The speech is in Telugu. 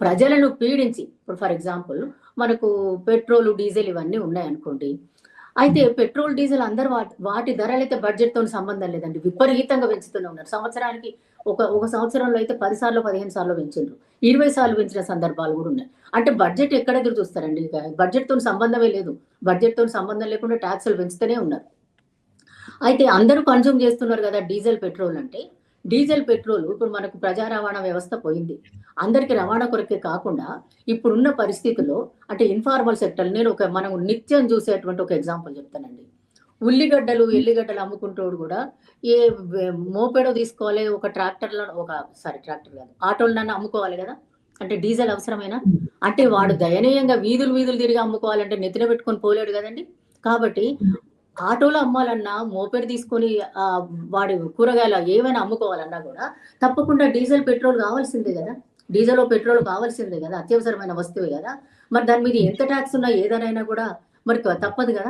ప్రజలను పీడించి ఇప్పుడు ఫర్ ఎగ్జాంపుల్ మనకు పెట్రోలు, డీజిల్ ఇవన్నీ ఉన్నాయనుకోండి. అయితే హ్మ్. పెట్రోల్, డీజిల్ అందరూ వాటి ధరలైతే బడ్జెట్‌తోని సంబంధం లేదండి. విపరీతంగా పెంచుతూనే ఉన్నారు. సంవత్సరానికి ఒక సంవత్సరంలో అయితే 10 సార్లో, 15 సార్లో పెంచిండ్రు. 20 సార్లు పెంచిన సందర్భాలు గూడా ఉన్నాయి. అంటే బడ్జెట్ ఎక్కడ ఎదురు చూస్తారండి ఇక. బడ్జెట్‌తోని సంబంధమే లేదు. బడ్జెట్‌తోని సంబంధం లేకుండా టాక్సులు పెంచుతూనే ఉన్నారు. అయితే అందరూ కన్జ్యూమ్ చేస్తున్నారు గదా! డీజిల్, పెట్రోల్ అంటే. డీజిల్, పెట్రోల్ ఇప్పుడు మనకు ప్రజా రవాణా వ్యవస్థ పోయింది. అందరికి రవాణా కొరకే కాకుండా ఇప్పుడున్న పరిస్థితుల్లో అంటే ఇన్ఫార్మల్ సెక్టర్ మనం నిత్యం చూసేటువంటి ఒక ఎగ్జాంపుల్ చెప్తానండి. ఉల్లిగడ్డలు, ఎల్లిగడ్డలు అమ్ముకుంటోడు గూడా ఏ మోపెడో తీసుకోవాలి, ఒక ట్రాక్టర్‌లో ట్రాక్టర్ కాదు. ఆటోలనన్నా అమ్ముకోవాలి గదా! అంటే డీజిల్ అవసరమేనా? హ్మ్. అంటే వాడు హ్మ్. దయనీయంగా వీధులు, వీధులు తిరిగి అమ్ముకోవాలంటే నెత్తిన పెట్టుకొని పోలేడు గదండీ! కాబట్టి హ్మ్. ఆటోలో అమ్మాలన్నా, మోపెడ్ తీసుకొని వాడు కూరగాయలు ఏవైనా అమ్ముకోవాలన్నా గూడా తప్పకుండా డీజిల్, పెట్రోల్ కావాల్సిందే గదా! డీజిలో, పెట్రోల్ కావాల్సిందే గదా! అత్యవసరమైన వస్తువే గదా! మరి దాని మీద హ్మ్. ఎంత టాక్స్ ఉన్నా ఏదనైనా గూడా మరి తప్పదు గదా!